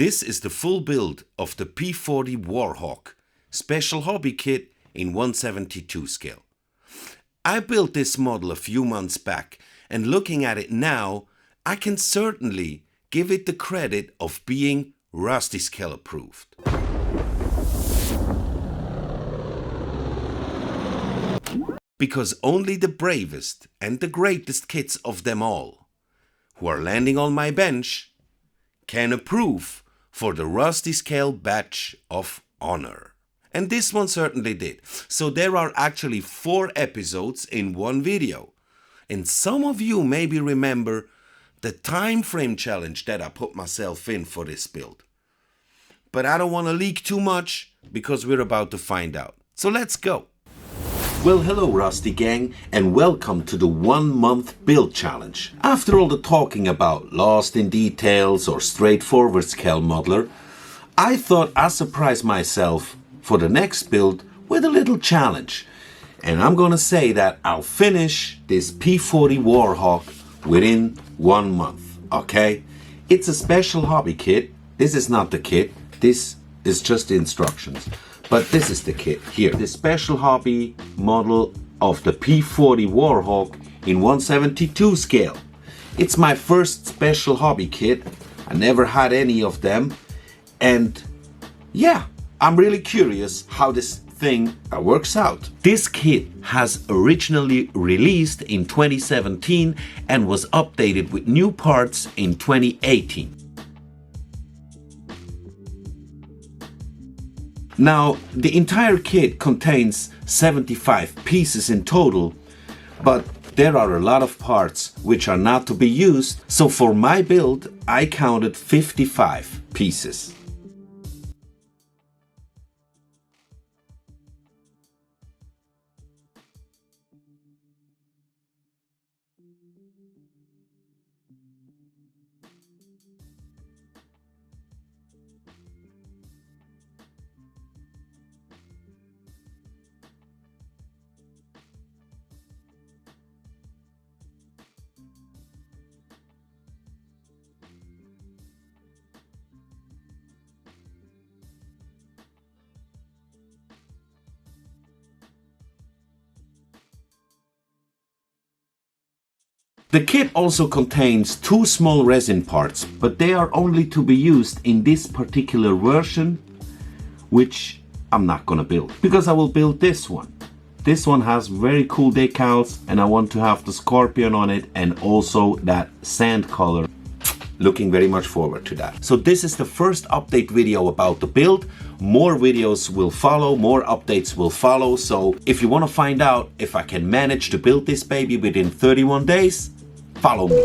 This is the full build of the P-40 WARHAWK special hobby kit in 1/72 scale. I built this model a few months back, and looking at it now, I can certainly give it the credit of being Rustyscale approved. Because only the bravest and the greatest kits of them all, who are landing on my bench, can approve for the Rustyscale Badge of Honor. And this one certainly did. So there are actually 4 episodes in one video. And some of you maybe remember the time frame challenge that I put myself in for this build. But I don't want to leak too much because we're about to find out. So let's go. Well, hello Rusty gang, and welcome to the 1-month build challenge. After all the talking about lost in details or straightforward scale modeler, I thought I'd surprise myself for the next build with a little challenge. And I'm gonna say that I'll finish this P-40 WARHAWK within 1 month, okay? It's a special hobby kit. This is not the kit, this is just the instructions. But this is the kit here. The special hobby model of the P-40 WARHAWK in 1/72 scale. It's my first special hobby kit. I never had any of them. And yeah, I'm really curious how this thing works out. This kit has originally released in 2017 and was updated with new parts in 2018. Now, the entire kit contains 75 pieces in total, but there are a lot of parts which are not to be used, so for my build I counted 55 pieces. The kit also contains 2 small resin parts, but they are only to be used in this particular version, which I'm not gonna build, because I will build this one. This one has very cool decals, and I want to have the scorpion on it and also that sand color. Looking very much forward to that. So this is the first update video about the build. More videos will follow, more updates will follow. So if you want to find out if I can manage to build this baby within 31 days, follow me.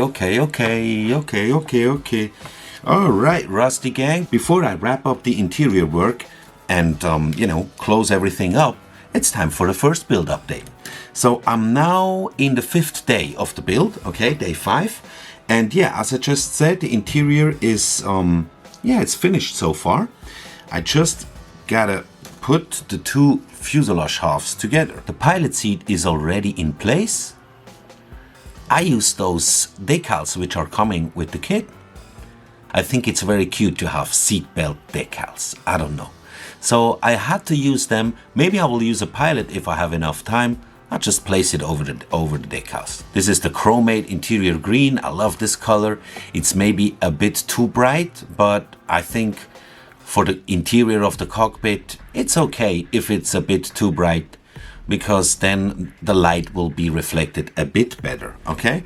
okay. All right, Rusty gang. Before I wrap up the interior work and, close everything up, it's time for the first build update. So I'm now in the 5th day of the build, okay, day 5. And yeah, as I just said, the interior is, it's finished so far. I just gotta put the 2 fuselage halves together. The pilot seat is already in place. I use those decals which are coming with the kit. I think it's very cute to have seatbelt decals. I don't know. So I had to use them. Maybe I will use a pilot if I have enough time. I'll just place it over the decals. This is the chromate interior green. I love this color. It's maybe a bit too bright, but I think for the interior of the cockpit, it's okay if it's a bit too bright, because then the light will be reflected a bit better, okay?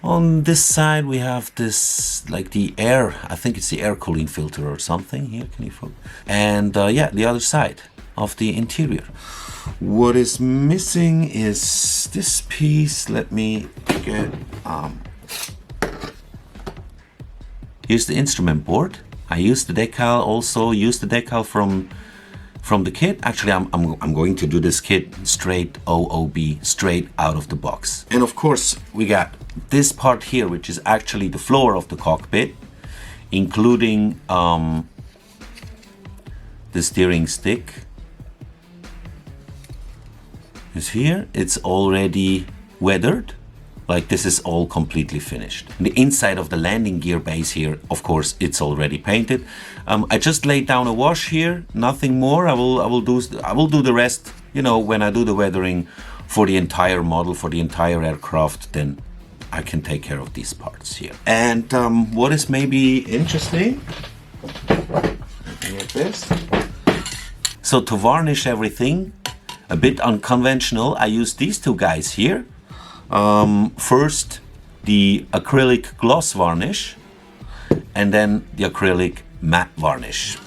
On this side we have this, like the air, I think it's the air cooling filter or something. Here, can you focus? And the other side of the interior. What is missing is this piece. Let me get, here's the instrument board. I used the decal, also used the decal from the kit. Actually, I'm going to do this kit straight OOB, straight out of the box. And of course, we got this part here, which is actually the floor of the cockpit, including the steering stick is here. It's already weathered. Like, this is all completely finished. The inside of the landing gear base here, of course, it's already painted. I just laid down a wash here, nothing more. I will do the rest, when I do the weathering for the entire model, for the entire aircraft. Then I can take care of these parts here. And what is maybe interesting, looking at this. So to varnish everything, a bit unconventional, I use these 2 guys here. First the acrylic gloss varnish, and then the acrylic matte varnish.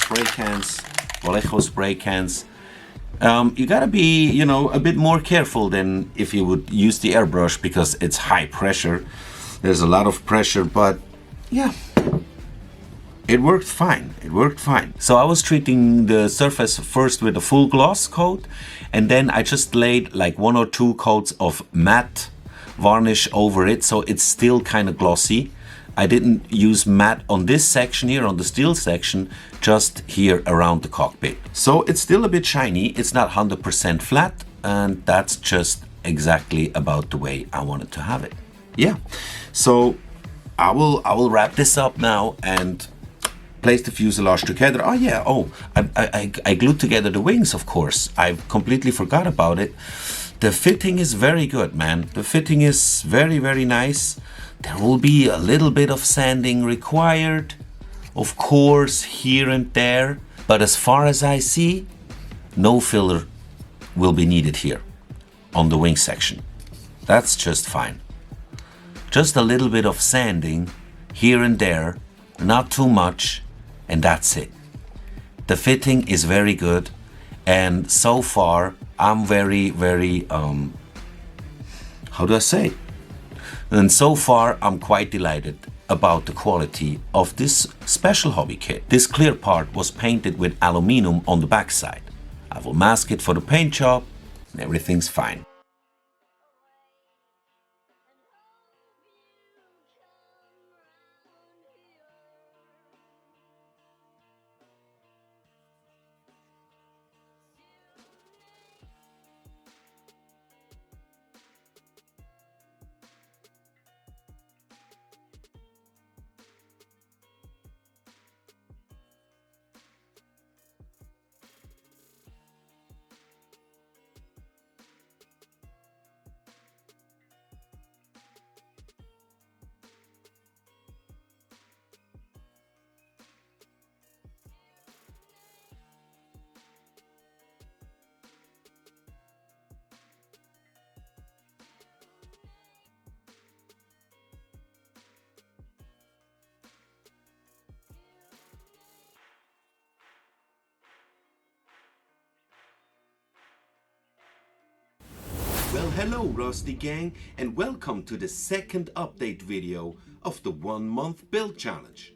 Spray cans, Vallejo spray cans. You gotta be, a bit more careful than if you would use the airbrush, because it's high pressure. There's a lot of pressure, but yeah, it worked fine. It worked fine. So I was treating the surface first with a full gloss coat, and then I just laid like 1 or 2 coats of matte varnish over it, so it's still kind of glossy. I didn't use matte on this section here, on the steel section, just here around the cockpit. So it's still a bit shiny. It's not 100% flat, and that's just exactly about the way I wanted to have it. Yeah. So I will wrap this up now and place the fuselage together. Oh yeah, I glued together the wings, of course. I completely forgot about it. The fitting is very good, man. The fitting is very, very nice. There will be a little bit of sanding required, of course, here and there. But as far as I see, no filler will be needed here on the wing section. That's just fine. Just a little bit of sanding here and there, not too much, and that's it. The fitting is very good, and so far I'm very, very, how do I say? And so far I'm quite delighted about the quality of this special hobby kit. This clear part was painted with aluminum on the backside. I will mask it for the paint job, and everything's fine. Hello Rusty Gang, and welcome to the second update video of the 1 month build challenge.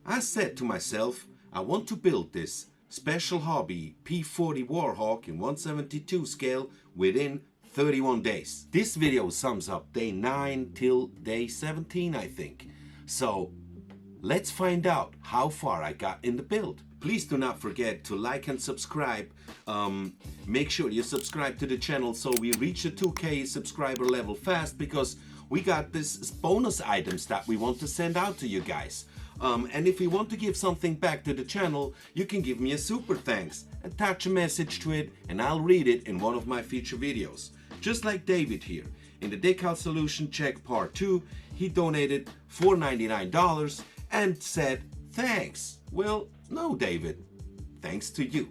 I said to myself, I want to build this special hobby P-40 WARHAWK in 1/72 scale within 31 days. This video sums up day 9 till day 17, I think. So let's find out how far I got in the build. Please do not forget to like and subscribe. Make sure you subscribe to the channel so we reach the 2K subscriber level fast, because we got this bonus items that we want to send out to you guys. And if you want to give something back to the channel, you can give me a super thanks. Attach a message to it and I'll read it in one of my future videos. Just like David here. In the decal solution check part 2, he donated $4.99 and said thanks. Well, no, David, thanks to you.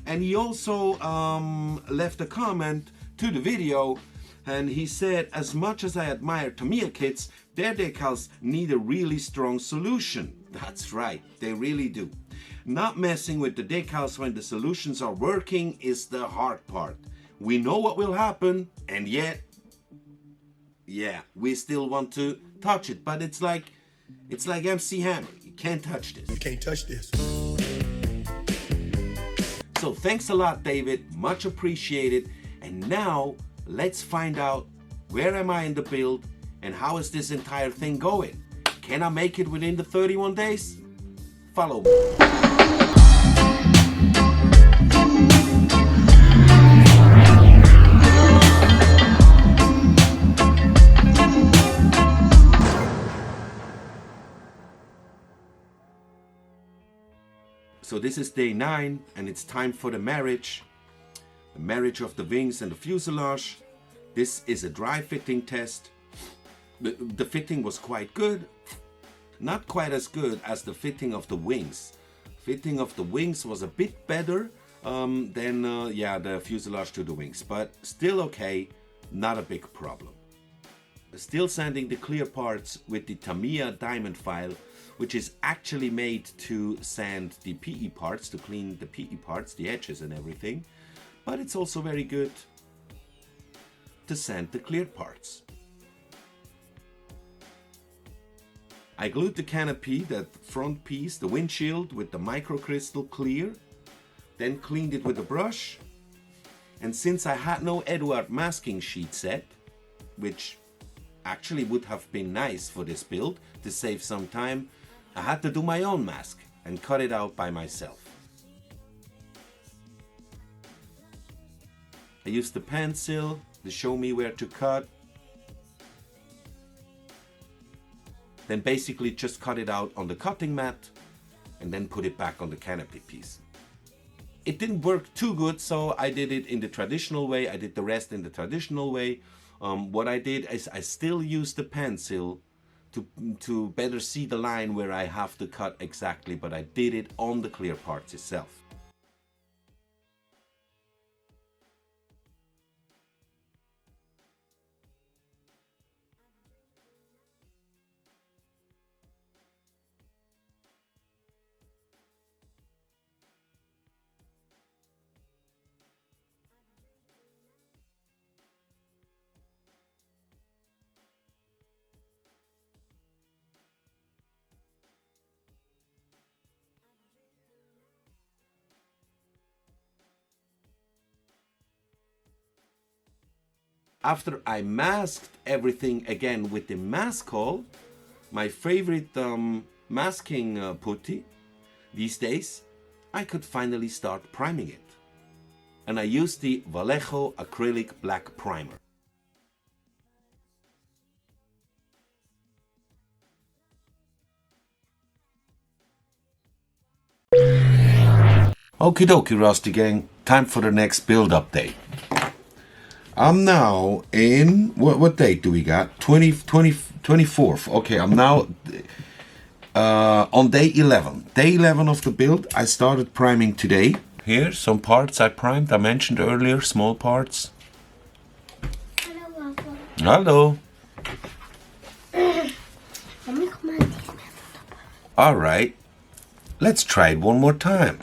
And he also left a comment to the video, and he said, as much as I admire Tamiya kits, their decals need a really strong solution. That's right, they really do. Not messing with the decals when the solutions are working is the hard part. We know what will happen, and yet, yeah, we still want to touch it. But it's like MC Hammer. You can't touch this. You can't touch this. So thanks a lot, David. Much appreciated. And now let's find out, where am I in the build and how is this entire thing going? Can I make it within the 31 days? Follow me. So this is day 9 and it's time for the marriage. The marriage of the wings and the fuselage. This is a dry fitting test. The fitting was quite good. Not quite as good as the fitting of the wings. Fitting of the wings was a bit better than the fuselage to the wings. But still okay, not a big problem. Still sanding the clear parts with the Tamiya diamond file, which is actually made to sand the PE parts, to clean the PE parts, the edges and everything. But it's also very good to sand the clear parts. I glued the canopy, that front piece, the windshield, with the microcrystal clear, then cleaned it with a brush. And since I had no Eduard masking sheet set, which actually would have been nice for this build to save some time, I had to do my own mask and cut it out by myself. I used the pencil to show me where to cut. Then basically just cut it out on the cutting mat and then put it back on the canopy piece. It didn't work too good, so I did it in the traditional way. I did the rest in the traditional way. What I did is I still used the pencil to better see the line where I have to cut exactly, but I did it on the clear parts itself. After I masked everything again with the mask hole, my favorite masking putty these days, I could finally start priming it. And I used the Vallejo acrylic black primer. Okie dokie, Rusty Gang, time for the next build update. I'm now in, what date do we got? 24th. Okay, I'm now on day 11. Day 11 of the build. I started priming today. Here, some parts I primed. I mentioned earlier, small parts. Hello, Papa. Hello. Alright, let's try it one more time.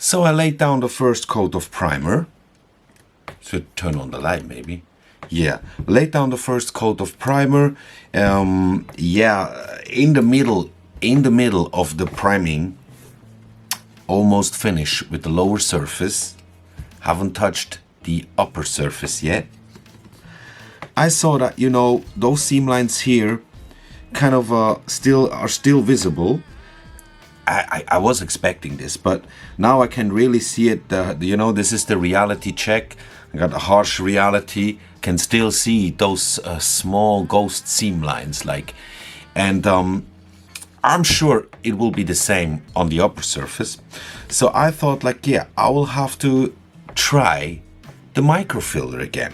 So I laid down the first coat of primer. Should turn on the light maybe. Yeah, laid down the first coat of primer. Yeah, in the middle of the priming, almost finished with the lower surface. Haven't touched the upper surface yet. I saw that, you know, those seam lines here kind of are still visible. I was expecting this, but now I can really see it. You know, this is the reality check. I got a harsh reality. Can still see those small ghost seam lines, like, and I'm sure it will be the same on the upper surface. So I thought, like, yeah, I will have to try the microfiller again.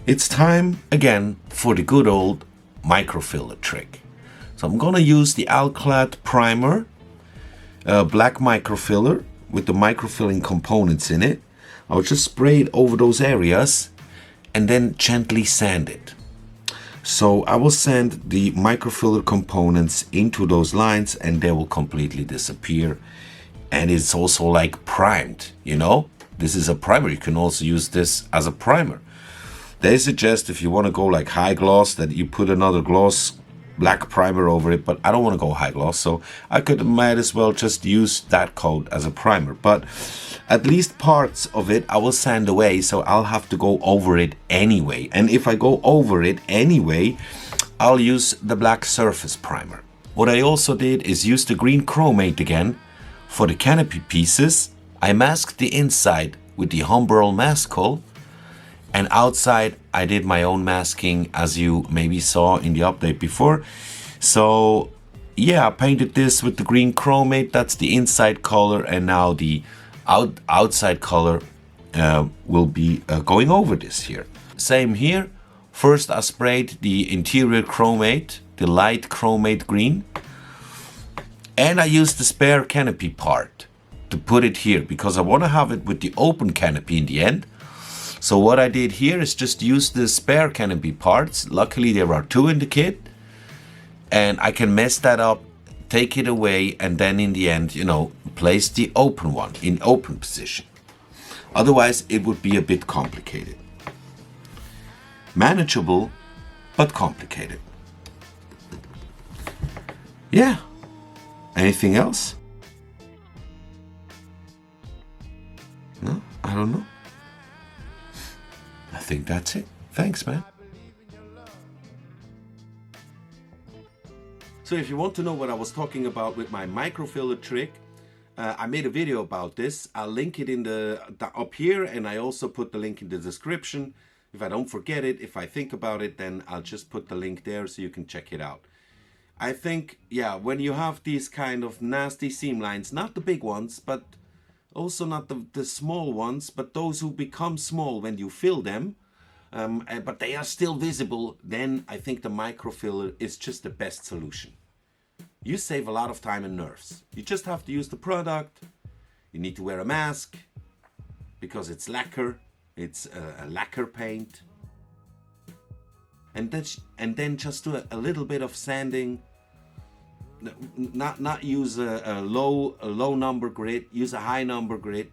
It's time again for the good old microfiller trick. So I'm gonna use the Alclad primer, black microfiller with the microfilling components in it. I'll just spray it over those areas and then gently sand it. So I will sand the microfiller components into those lines and they will completely disappear. And it's also like primed, you know? This is a primer. You can also use this as a primer. They suggest if you want to go like high gloss that you put another gloss black primer over it, but I don't want to go high gloss, so I might as well just use that coat as a primer. But at least parts of it I will sand away, so I'll have to go over it anyway. And if I go over it anyway, I'll use the black surface primer. What I also did is use the green chromate again for the canopy pieces. I masked the inside with the Humbrol Maskol, and outside I did my own masking, as you maybe saw in the update before. So yeah, I painted this with the green chromate. That's the inside color, and now the outside color will be going over this here. Same here. First I sprayed the interior chromate, the light chromate green, and I used the spare canopy part to put it here because I want to have it with the open canopy in the end. So what I did here is just use the spare canopy parts. Luckily there are two in the kit, and I can mess that up, take it away, and then in the end, you know, place the open one in open position. Otherwise it would be a bit complicated. Manageable, but complicated. Yeah. Anything else? No, I don't know. I think that's it. Thanks, man. So if you want to know what I was talking about with my microfiller trick, I made a video about this. I'll link it in the up here, and I also put the link in the description. If I don't forget it, if I think about it, then I'll just put the link there so you can check it out. I think, yeah, when you have these kind of nasty seam lines, not the big ones, but also not the small ones, but those who become small when you fill them, but they are still visible, then I think the microfiller is just the best solution. You save a lot of time and nerves. You just have to use the product. You need to wear a mask because it's lacquer. It's a lacquer paint. And then just do a little bit of sanding. Not use a low number grit. Use a high number grit.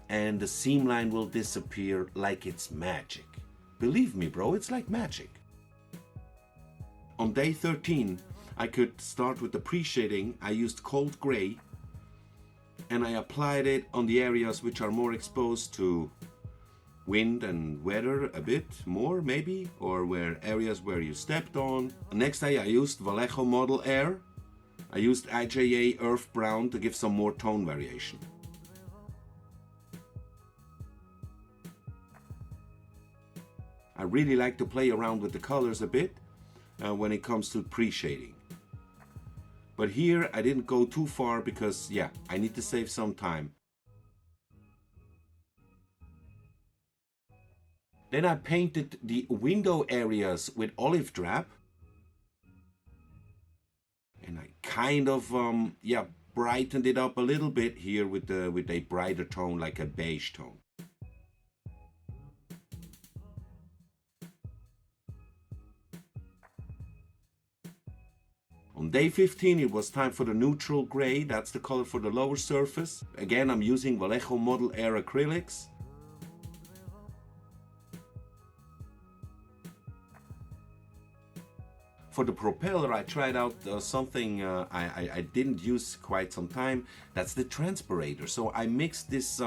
And the seam line will disappear like it's magic. Believe me, bro, it's like magic. On day 13, I could start with the pre-shading. I used cold gray, and I applied it on the areas which are more exposed to wind and weather a bit more, maybe, or where areas where you stepped on. Next day I used Vallejo Model Air. I used IJA Earth Brown to give some more tone variation. I really like to play around with the colors a bit when it comes to pre-shading. But here I didn't go too far because, yeah, I need to save some time. Then I painted the window areas with olive drab. And I kind of, yeah, brightened it up a little bit here with a brighter tone, like a beige tone. On day 15, it was time for the neutral gray. That's the color for the lower surface. Again, I'm using Vallejo Model Air acrylics. For the propeller, I tried out something I didn't use quite some time. That's the transpirator. So I mixed this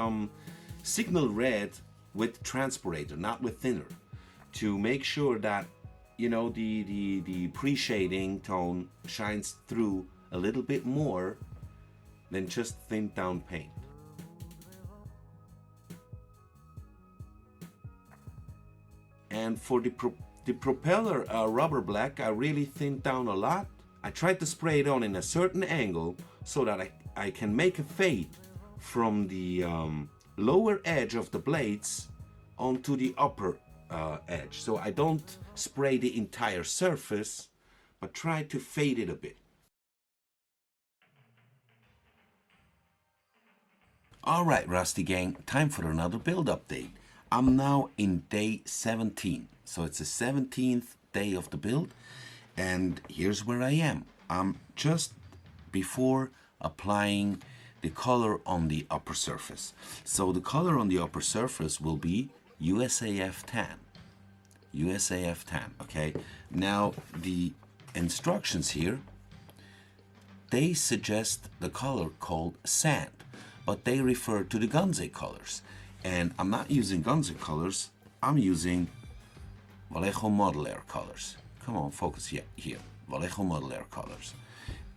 signal red with transpirator, not with thinner, to make sure that, you know, the pre-shading tone shines through a little bit more than just thinned down paint. And for the propeller rubber black, I really thinned down a lot. I tried to spray it on in a certain angle so that I can make a fade from the lower edge of the blades onto the upper edge. So I don't spray the entire surface, but try to fade it a bit. Alright, Rusty gang, time for another build update. I'm now in day 17. So it's the 17th day of the build, and here's where I am. I'm just before applying the color on the upper surface. So the color on the upper surface will be USAF tan. USAF tan, okay? Now the instructions here, they suggest the color called sand, but they refer to the Gunze colors. And I'm not using Gunze colors, I'm using Vallejo Model Air colors. Come on, focus here. Vallejo Model Air colors.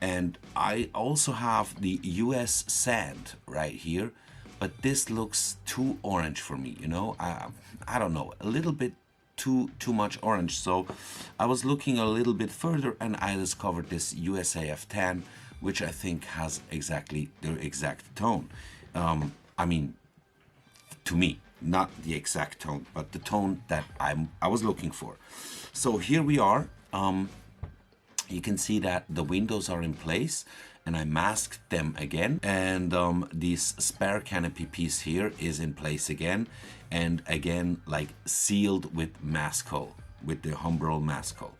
And I also have the US sand right here, but this looks too orange for me, you know? I don't know, a little bit too much orange. So I was looking a little bit further and I discovered this USAF tan, which I think has exactly the exact tone. I mean, to me, not the exact tone, but the tone that I was looking for. So here we are. You can see that the windows are in place, and I masked them again. And this spare canopy piece here is in place again, and again like sealed with masco, with the Humbrol masco.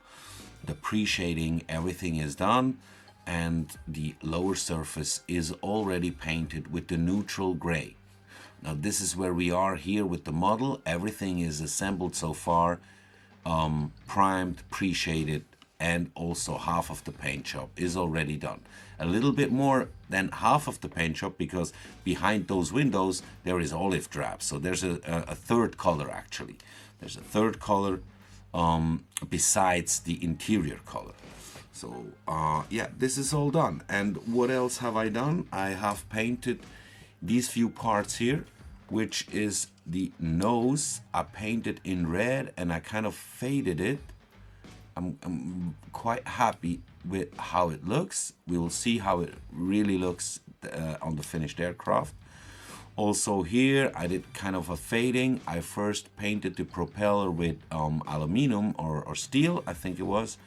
The pre-shading, everything is done, and the lower surface is already painted with the neutral gray. Now this is where we are here with the model. Everything is assembled so far, primed, pre-shaded, and also half of the paint job is already done. A little bit more than half of the paint job, because behind those windows there is olive drab. So there's a third color actually. There's a third color besides the interior color. So yeah, this is all done. And what else have I done? I have painted these few parts here, which is the nose. I painted in red and I kind of faded it. I'm quite happy with how it looks. We will see how it really looks on the finished aircraft. Also here I did kind of a fading. I first painted the propeller with aluminum or steel, I think it was,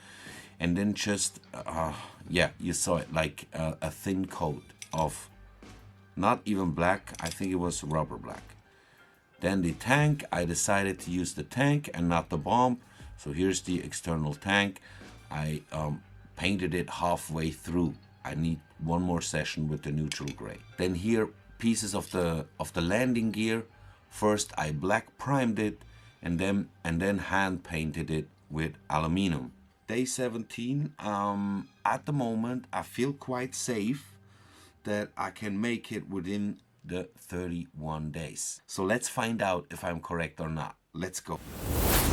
and then just yeah, you saw it, like a thin coat of not even black, I think it was rubber black. Then the tank, I decided to use the tank and not the bomb. So here's the external tank. I painted it halfway through. I need one more session with the neutral gray. Then here, pieces of the landing gear. First I black primed it and then hand painted it with aluminum. Day 17, at the moment I feel quite safe that I can make it within the 31 days. So let's find out if I'm correct or not. Let's go.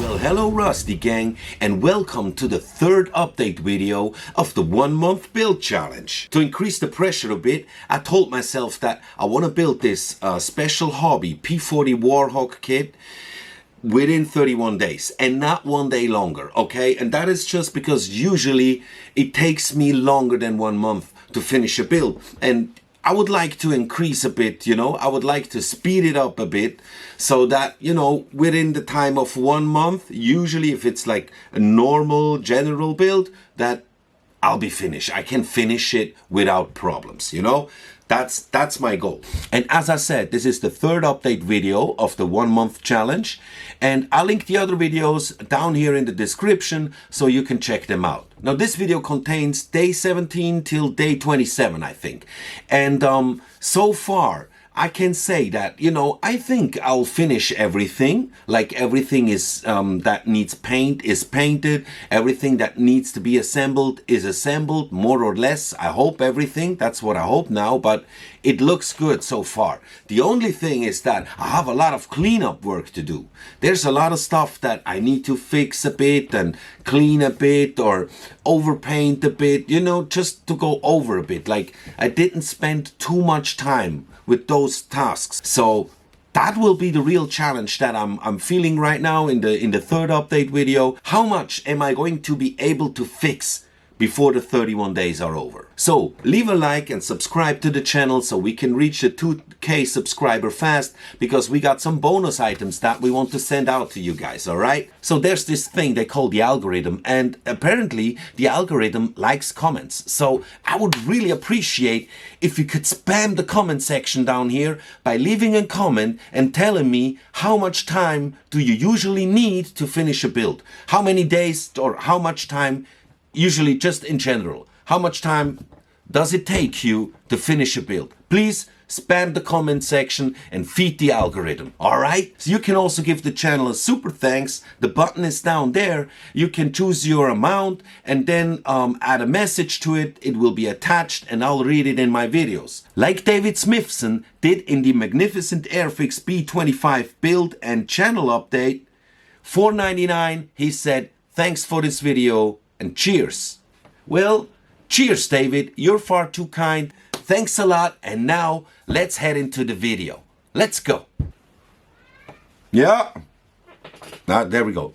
Well, hello Rusty gang, and welcome to the third update video of the 1 month build challenge. To increase the pressure a bit, I told myself that I want to build this special hobby P-40 WARHAWK kit within 31 days and not 1 day longer, okay? And that is just because usually it takes me longer than 1 month to finish a build, and I would like to increase a bit, you know, I would like to speed it up a bit so that, you know, within the time of 1 month, usually if it's like a normal general build, that I'll be finished. I can finish it without problems, you know. That's my goal. And as I said, this is the third update video of the 1 month challenge. And I'll link the other videos down here in the description so you can check them out. Now this video contains day 17 till day 27, I think. And so far, I can say that, you know, I think I'll finish everything. Like everything is that needs paint is painted. Everything that needs to be assembled is assembled, more or less. I hope everything. That's what I hope now. But it looks good so far. The only thing is that I have a lot of cleanup work to do. There's a lot of stuff that I need to fix a bit and clean a bit or overpaint a bit, you know, just to go over a bit. Like I didn't spend too much time with those tasks. So that will be the real challenge that I'm feeling right now in the third update video. How much am I going to be able to fix before the 31 days are over? So leave a like and subscribe to the channel so we can reach the 2K subscriber fast, because we got some bonus items that we want to send out to you guys, all right? So there's this thing they call the algorithm, and apparently the algorithm likes comments. So I would really appreciate if you could spam the comment section down here by leaving a comment and telling me how much time do you usually need to finish a build? How many days or how much time, usually just in general, how much time does it take you to finish a build? Please spam the comment section and feed the algorithm, all right? So you can also give the channel a super thanks. The button is down there. You can choose your amount and then add a message to it. It will be attached and I'll read it in my videos. Like David Smithson did in the magnificent Airfix B25 build and channel update, $4.99, he said, thanks for this video and cheers. Well, cheers, David. You're far too kind. Thanks a lot. And now let's head into the video. Let's go. Yeah. Now, there we go.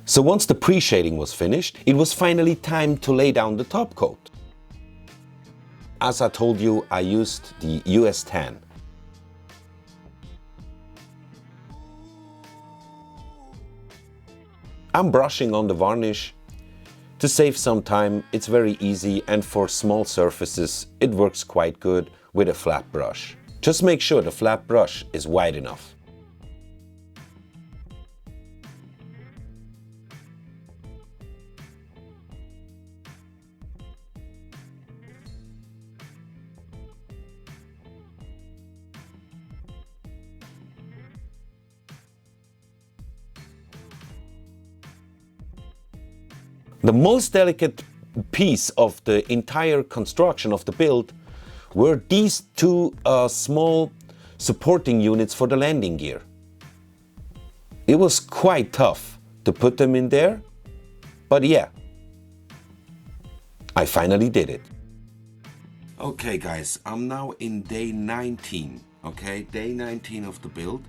So once the pre-shading was finished, it was finally time to lay down the top coat. As I told you, I used the US tan. I'm brushing on the varnish. To save some time, it's very easy, and for small surfaces, it works quite good with a flat brush. Just make sure the flat brush is wide enough. The most delicate piece of the entire construction of the build were these two small supporting units for the landing gear. It was quite tough to put them in there, but yeah, I finally did it. Okay guys, I'm now in day 19, okay? Day 19 of the build.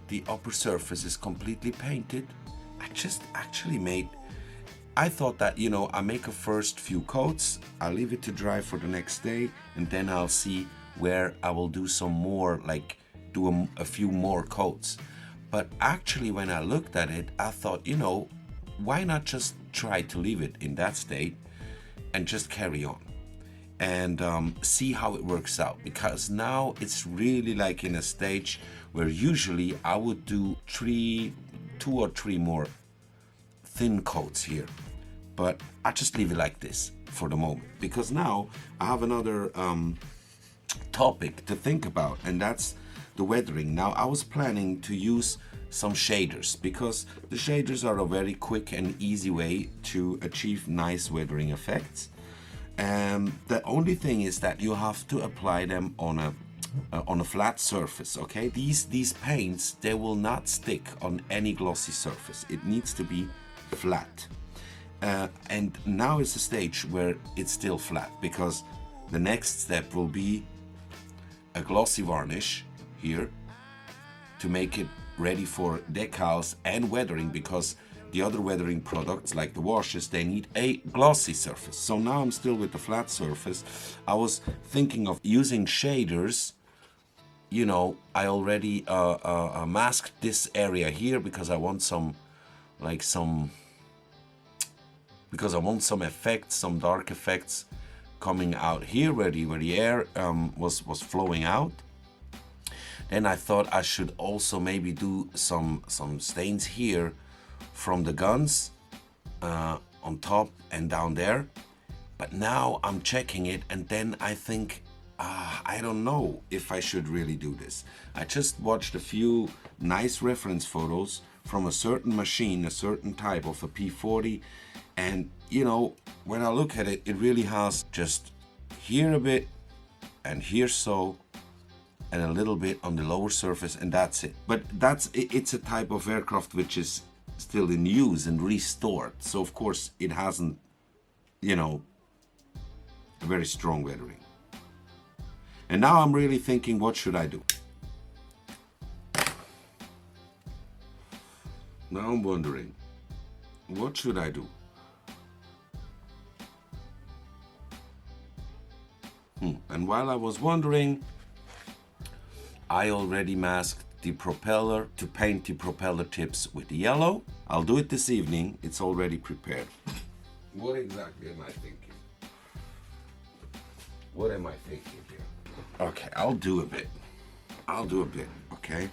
The upper surface is completely painted. I just actually I thought that, you know, I make a first few coats, I'll leave it to dry for the next day, and then I'll see where I will do some more, like do a few more coats. But actually when I looked at it, I thought, you know, why not just try to leave it in that state and just carry on and see how it works out, because now it's really like in a stage where usually I would do 2 or 3 more thin coats here, but I just leave it like this for the moment, because now I have another topic to think about, and that's the weathering. Now I was planning to use some shaders, because the shaders are a very quick and easy way to achieve nice weathering effects. The only thing is that you have to apply them on a flat surface, okay? These paints, they will not stick on any glossy surface. It needs to be flat. And now is the stage where it's still flat, because the next step will be a glossy varnish here, to make it ready for decals and weathering, because the other weathering products like the washes, they need a glossy surface. So now I'm still with the flat surface. I was thinking of using shaders. You know, I already masked this area here because I want some effects, some dark effects coming out here where the air was flowing out. Then I thought I should also maybe do some stains here from the guns on top and down there. But now I'm checking it, and then I think, I don't know if I should really do this. I just watched a few nice reference photos from a certain machine, a certain type of a P-40, and you know, when I look at it, it really has just here a bit and here so, and a little bit on the lower surface, and that's it. But it's a type of aircraft which is still in use and restored, so of course it hasn't, you know, a very strong weathering. And now I'm really thinking, what should I do? Now I'm wondering, what should I do? And while I was wondering, I already masked the propeller to paint the propeller tips with the yellow. I'll do it this evening. It's already prepared. What exactly am I thinking? What am I thinking here? Okay, I'll do a bit, okay?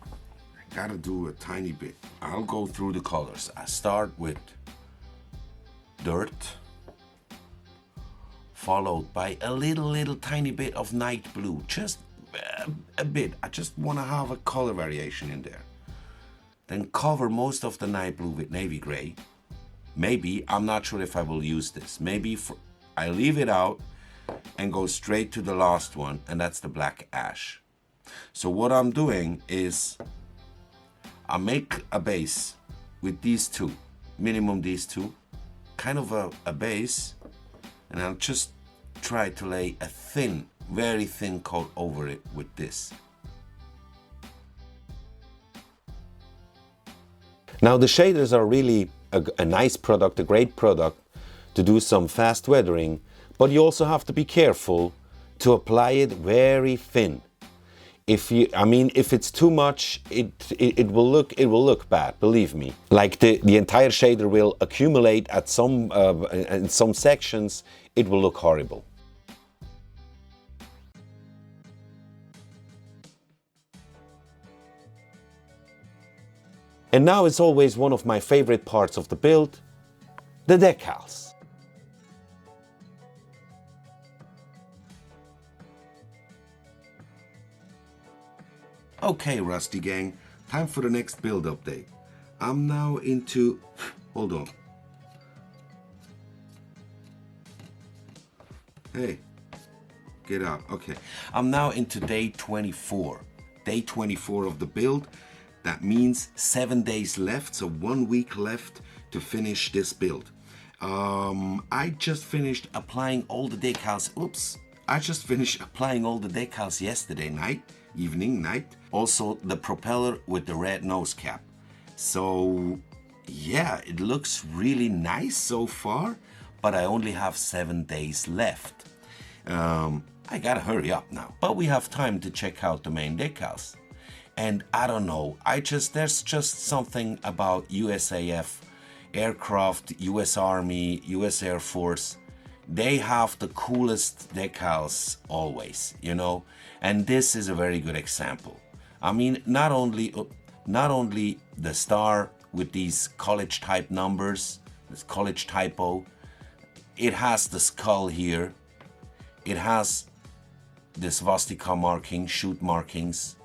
I gotta do a tiny bit. I'll go through the colors. I start with dirt, followed by a little tiny bit of night blue, just a bit. I just want to have a color variation in there. Then cover most of the night blue with navy gray. Maybe, I'm not sure if I will use this. Maybe I leave it out and go straight to the last one, and that's the black ash. So what I'm doing is I make a base with these two, minimum these two, kind of a base, and I'll just try to lay a thin, very thin coat over it with this. Now the shaders are really a nice product, a great product to do some fast weathering, but you also have to be careful to apply it very thin. If it's too much, it will look bad, believe me. Like the entire shader will accumulate at in some sections, it will look horrible. And now it's always one of my favorite parts of the build, the decals. Okay, Rusty gang, time for the next build update. I'm now into, hold on. Hey, get out, okay. I'm now into day 24. Day 24 of the build. That means 7 days left, so 1 week left to finish this build. I just finished applying all the decals, I just finished applying all the decals yesterday night. Also the propeller with the red nose cap. So yeah, it looks really nice so far, but I only have 7 days left. I gotta hurry up now, but we have time to check out the main decals. And I don't know, there's just something about USAF aircraft, US Army, US Air Force. They have the coolest decals always, you know, and this is a very good example. I mean, not only the star with these college type numbers, this college typo, it has the skull here, it has the swastika marking, shoot markings,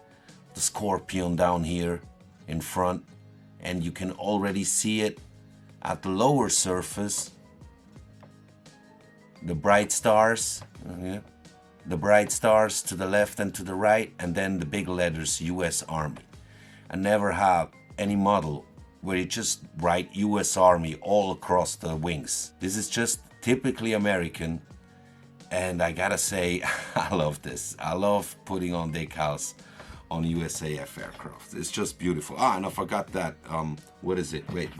the scorpion down here in front, and you can already see it at the lower surface. The bright stars, the bright stars to the left and to the right, and then the big letters US Army. I never had any model where you just write US Army all across the wings. This is just typically American, and I gotta say, I love this. I love putting on decals on USAF aircraft. It's just beautiful. Ah, and I forgot that. What is it? Wait.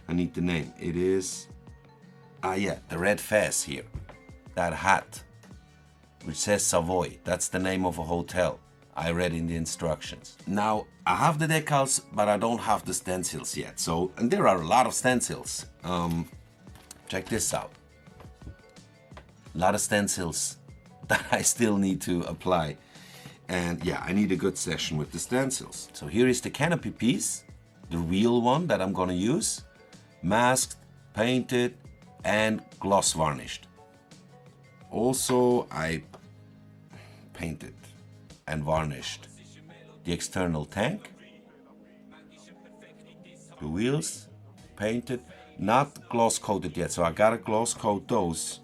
I need the name. It is, yeah, the red fez here. That hat, which says Savoy. That's the name of a hotel. I read in the instructions. Now, I have the decals, but I don't have the stencils yet. So, and there are a lot of stencils. Check this out. A lot of stencils that I still need to apply. And yeah, I need a good session with the stencils. So here is the canopy piece, the real one that I'm gonna use. Masked, painted, and gloss varnished. Also, I painted and varnished the external tank, the wheels, painted, not gloss coated yet. So I gotta gloss coat those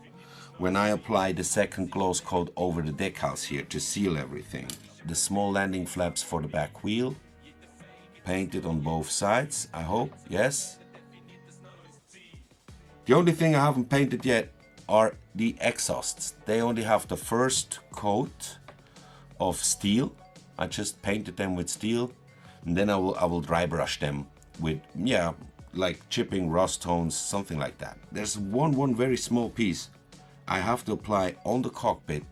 when I apply the second gloss coat over the decals here to seal everything. The small landing flaps for the back wheel, painted on both sides, I hope, yes. The only thing I haven't painted yet are the exhausts. They only have the first coat of steel. I just painted them with steel, and then I will dry brush them with, yeah, like chipping rust tones, something like that. There's one very small piece I have to apply on the cockpit.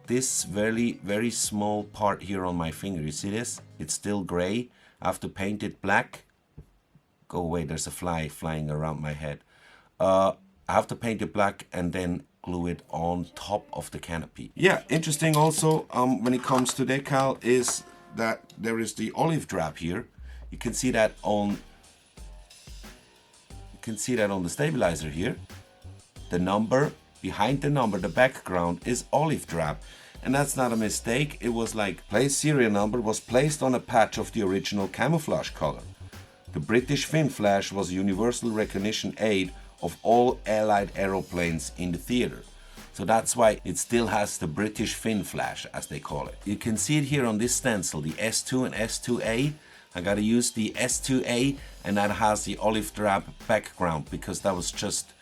This very small part here on my finger, you see this? It's still gray. I have to paint it black. Go away, there's a fly flying around my head. I have to paint it black and then glue it on top of the canopy. Yeah, interesting also when it comes to decal is that there is the olive drab here. You can see that on the stabilizer here. The number behind the number, the background is olive drab, and that's not a mistake. It was like place serial number was placed on a patch of the original camouflage color. The British fin flash was a universal recognition aid of all Allied aeroplanes in the theater. So that's why it still has the British fin flash, as they call it. You can see it here on this stencil, the S2 and S2A. I gotta use the S2A, and that has the olive drab background because that was just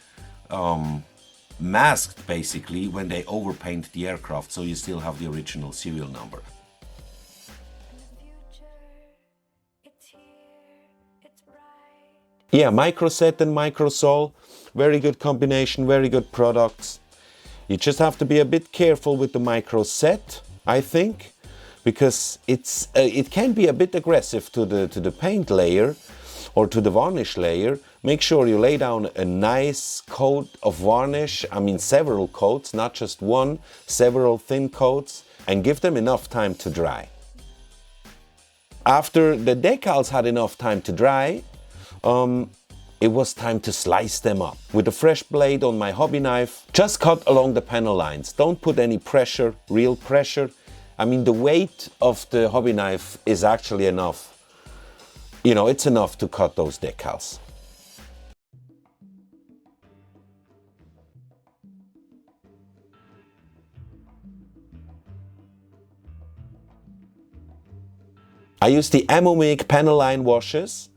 masked basically when they overpaint the aircraft, so you still have the original serial number. Yeah, microset and microsol, very good combination, very good products. You just have to be a bit careful with the microset, I think, because it can be a bit aggressive to the paint layer or to the varnish layer. Make sure you lay down a nice coat of varnish, I mean several coats, not just one, several thin coats, and give them enough time to dry. After the decals had enough time to dry, it was time to slice them up. With a fresh blade on my hobby knife, just cut along the panel lines. Don't put any pressure, real pressure. I mean, the weight of the hobby knife is actually enough. You know, it's enough to cut those decals. I use the Amomake panel line washes,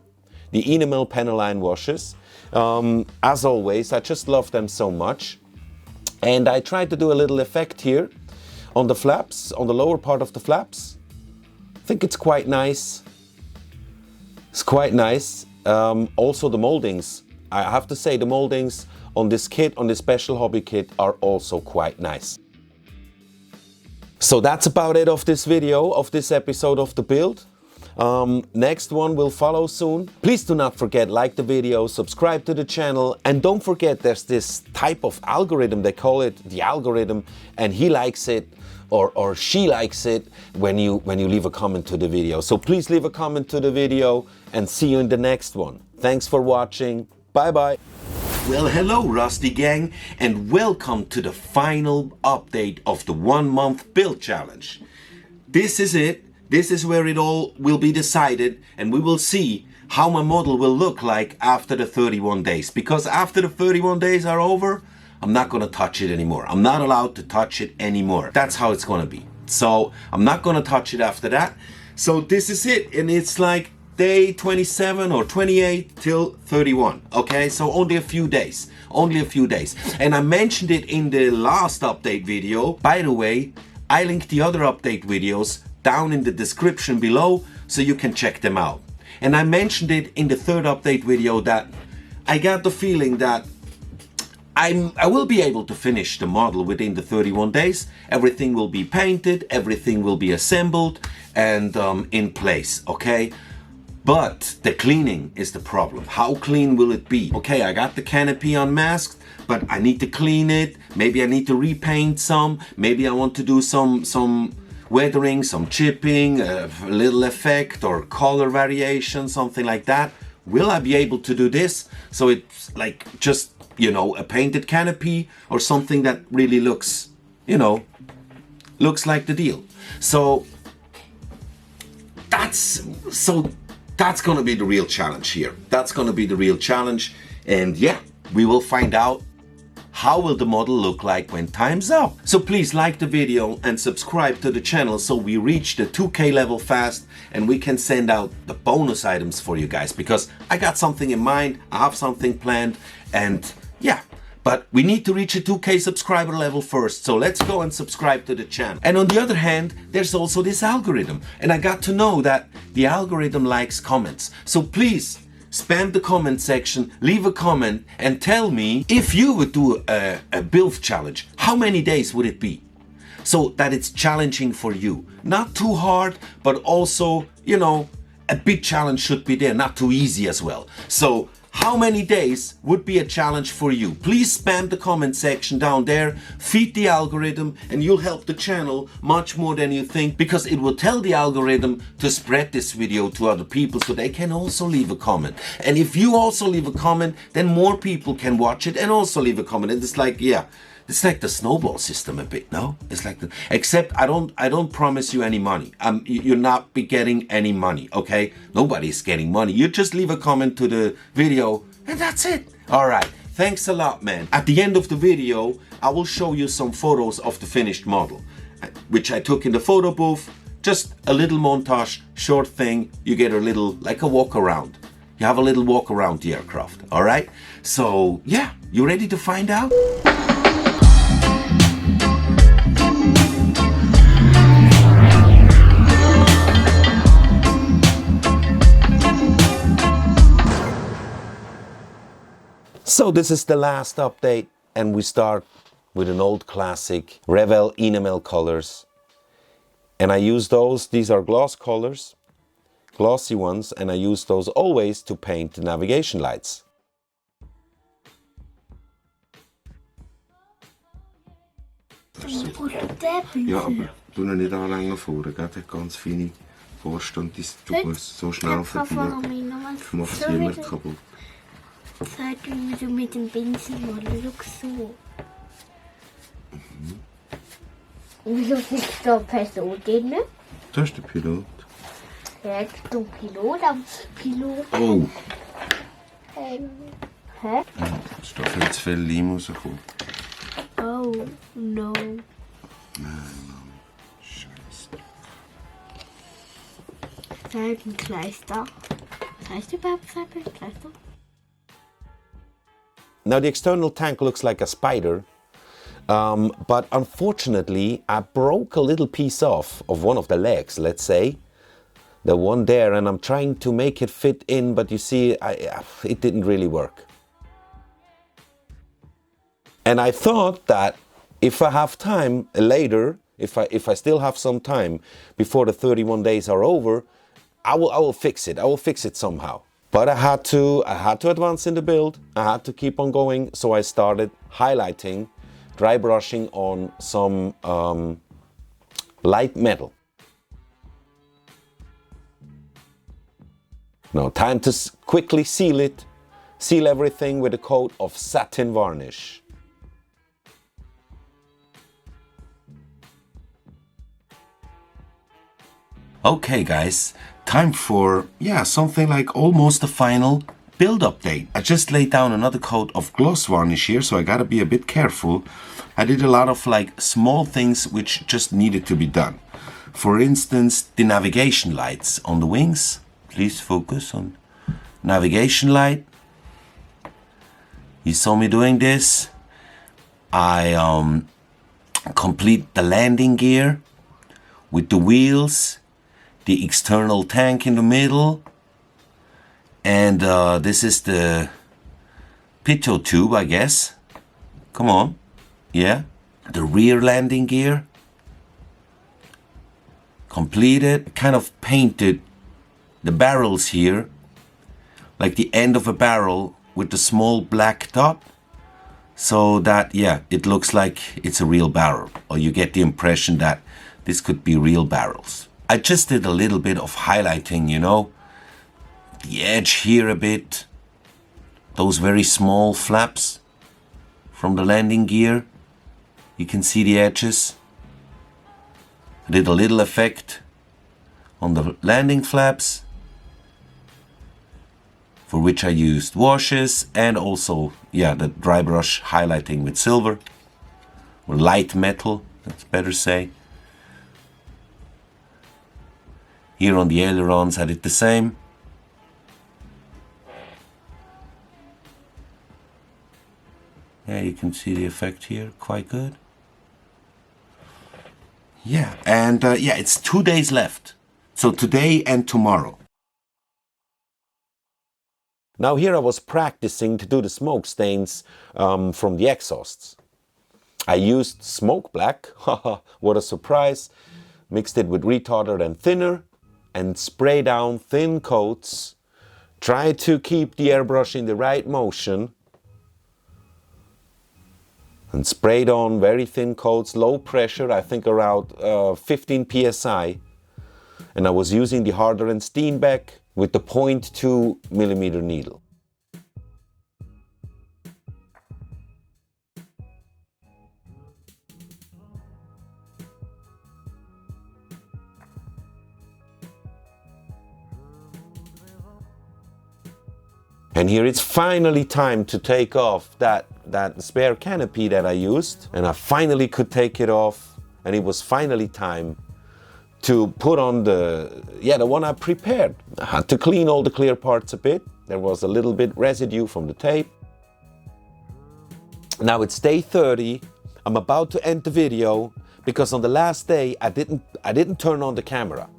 the enamel panel line washes. As always, I just love them so much. And I tried to do a little effect here on the flaps, on the lower part of the flaps. I think it's quite nice. It's quite nice. Also the moldings. I have to say the moldings on this kit, on this special hobby kit, are also quite nice. So that's about it of this video, of this episode of the build. Next one will follow soon. Please do not forget, like the video, subscribe to the channel, and don't forget there's this type of algorithm, they call it the algorithm, and he likes it or she likes it when you leave a comment to the video. So please leave a comment to the video and see you in the next one. Thanks for watching. Bye bye. Well, hello Rusty gang, and welcome to the final update of the 1 month build challenge. This is it. This is where it all will be decided, and we will see how my model will look like after the 31 days. Because after the 31 days are over, I'm not gonna touch it anymore. I'm not allowed to touch it anymore. That's how it's gonna be. So I'm not gonna touch it after that. So this is it, and it's like day 27 or 28 till 31. Okay, so only a few days. Only a few days. And I mentioned it in the last update video. By the way, I linked the other update videos down in the description below so you can check them out. And I mentioned it in the third update video that I got the feeling that I will be able to finish the model within the 31 days. Everything will be painted, everything will be assembled and in place, okay? But the cleaning is the problem. How clean will it be? Okay, I got the canopy unmasked, but I need to clean it. Maybe I need to repaint some. Maybe I want to do some weathering, some chipping, a little effect or color variation, something like that. Will I be able to do this? So it's like just, you know, a painted canopy or something that really looks, you know, looks like the deal. So that's gonna be the real challenge here. That's gonna be the real challenge. And yeah, we will find out how will the model look like when time's up. So please like the video and subscribe to the channel so we reach the 2K level fast and we can send out the bonus items for you guys, because I got something in mind, I have something planned, and yeah, but we need to reach a 2K subscriber level first, so let's go and subscribe to the channel. And on the other hand, there's also this algorithm, and I got to know that the algorithm likes comments. So please spam the comment section, leave a comment and tell me if you would do a build challenge, how many days would it be? So that it's challenging for you. Not too hard, but also, you know, a big challenge should be there, not too easy as well. So how many days would be a challenge for you? Please spam the comment section down there, feed the algorithm, and you'll help the channel much more than you think, because it will tell the algorithm to spread this video to other people so they can also leave a comment. And if you also leave a comment, then more people can watch it and also leave a comment. And it's like, yeah, it's like the snowball system a bit, no? It's like the, except I don't promise you any money. You're not be getting any money, okay? Nobody's getting money. You just leave a comment to the video and that's it. All right, thanks a lot, man. At the end of the video, I will show you some photos of the finished model, which I took in the photo booth. Just a little montage, short thing. You get a little, like a walk around. You have a little walk around the aircraft, all right? So yeah, you ready to find out? So this is the last update, and we start with an old classic Revell enamel colors. And I use those, these are gloss colors, glossy ones, and I use those always to paint the navigation lights. Ja, aber du noch nicht anlängen vorne, gell? Der hat ganz feine Borste und du musst so schnell verbiegen. Ich mach es immer kaputt. Sag wie du mit dem Pinsel malen, schau so. Wieso sitzt da eine Person drin? Das ist der Pilot. Ja, du Pilot am Pilot. Oh! Hä? Es ist da viel zu viel Leim rausgekommen. Oh, no. Nein, Scheiße. Seitenkleister. Was heißt überhaupt Seitenkleister? Now the external tank looks like a spider, but unfortunately I broke a little piece off of one of the legs, let's say. The one there, and I'm trying to make it fit in, but you see, it didn't really work. And I thought that if I have time later, if I still have some time before the 31 days are over, I will fix it. I will fix it somehow. But I had to advance in the build. I had to keep on going, so I started highlighting, dry brushing on some light metal. Now time to quickly seal it, seal everything with a coat of satin varnish. Okay guys, time for, yeah, something like almost a final build update. I just laid down another coat of gloss varnish here, so I gotta be a bit careful. I did a lot of like small things which just needed to be done. For instance, the navigation lights on the wings. Please focus on navigation light. You saw me doing this. I complete the landing gear with the wheels, the external tank in the middle, and this is the pitot tube, I guess. Come on. Yeah. The rear landing gear. Completed. Kind of painted the barrels here, like the end of a barrel with the small black dot, so that, yeah, it looks like it's a real barrel, or you get the impression that this could be real barrels. I just did a little bit of highlighting, you know, the edge here a bit, those very small flaps from the landing gear, you can see the edges. I did a little effect on the landing flaps, for which I used washes, and also, yeah, the dry brush highlighting with silver, or light metal, that's better say. Here on the ailerons I did the same. Yeah, you can see the effect here, quite good. Yeah, and yeah, it's 2 days left. So today and tomorrow. Now here I was practicing to do the smoke stains from the exhausts. I used smoke black, haha, what a surprise, mixed it with retarder and thinner, and spray down thin coats. Try to keep the airbrush in the right motion, and sprayed on very thin coats, low pressure, I think around 15 psi. And I was using the Harder and Steenbeck with the 0.2 millimeter needle. And here it's finally time to take off that spare canopy that I used. And I finally could take it off, and it was finally time to put on the one I prepared. I had to clean all the clear parts a bit. There was a little bit residue from the tape. Now it's day 30. I'm about to end the video because on the last day I didn't turn on the camera.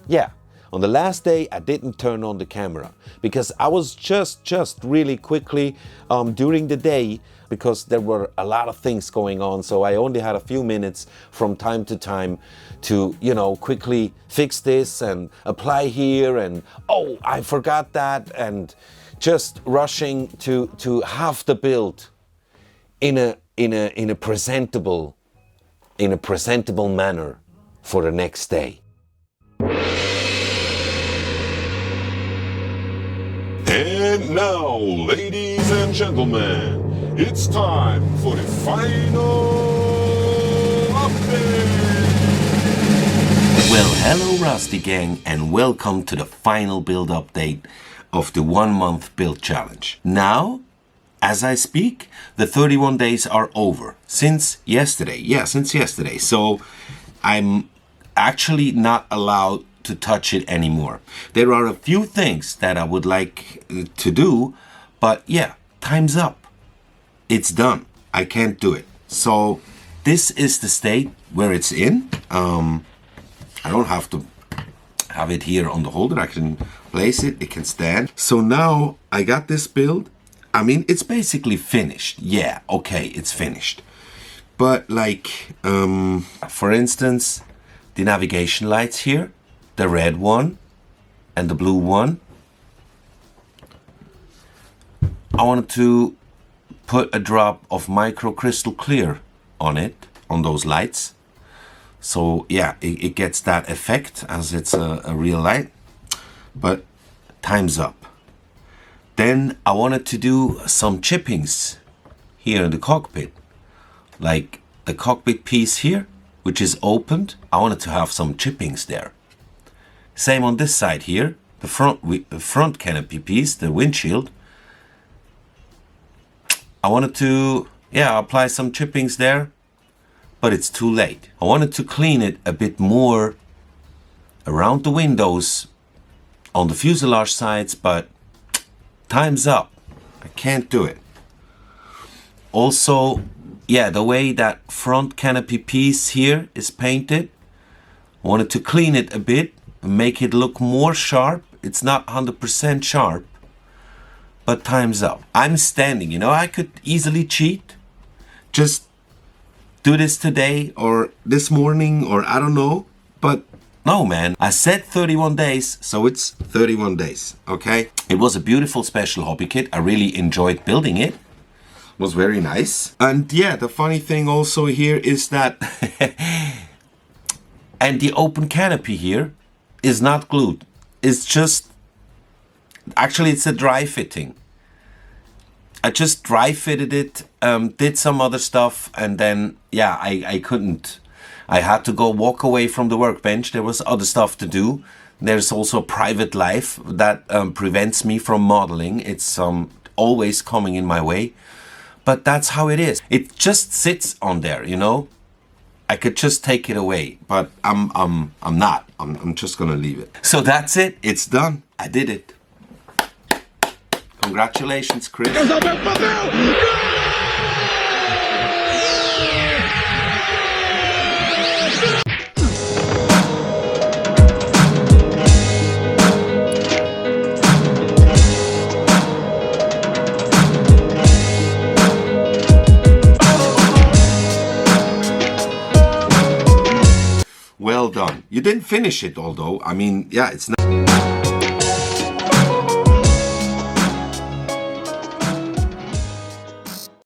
Yeah, on the last day I didn't turn on the camera because I was just really quickly during the day, because there were a lot of things going on, so I only had a few minutes from time to time to, you know, quickly fix this and apply here, and oh, I forgot that, and just rushing to have the build in a presentable manner for the next day. And now, ladies and gentlemen, it's time for the final update! Well, hello Rusty Gang, and welcome to the final build update of the 1 month build challenge. Now, as I speak, the 31 days are over since yesterday. Yeah, since yesterday. So I'm actually not allowed to touch it anymore. There are a few things that I would like to do, but yeah, time's up. It's done. I can't do it. So this is the state where it's in. I don't have to have it here on the holder. I can place it. It can stand. So now I got this build. I mean, it's basically finished. Yeah, okay, it's finished. But like, for instance, the navigation lights here, the red one and the blue one, I wanted to put a drop of micro crystal clear on it, on those lights. So yeah, it gets that effect as it's a real light. But time's up. Then I wanted to do some chippings here in the cockpit. Like the cockpit piece here, which is opened, I wanted to have some chippings there. Same on this side here, the front canopy piece, the windshield. I wanted to, yeah, apply some chippings there, but it's too late. I wanted to clean it a bit more around the windows on the fuselage sides, but time's up. I can't do it. Also, yeah, the way that front canopy piece here is painted, Wanted to clean it a bit, make it look more sharp. It's not 100% sharp, but time's up. I'm standing, you know, I could easily cheat. Just do this today or this morning or I don't know. But no, man, I said 31 days, so it's 31 days, okay? It was a beautiful special hobby kit. I really enjoyed building it. It was very nice. And yeah, the funny thing also here is that and the open canopy here is not glued. It's just, actually it's a dry fitting. I just dry fitted it, did some other stuff, and then, yeah, I couldn't. I had to go walk away from the workbench. There was other stuff to do. There's also a private life that prevents me from modeling. It's always coming in my way. But that's how it is. It just sits on there, you know? I could just take it away, but I'm not. I'm just gonna leave it. So that's it. It's done. I did it. Congratulations, Chris. Well done. You didn't finish it, although. I mean, yeah, it's not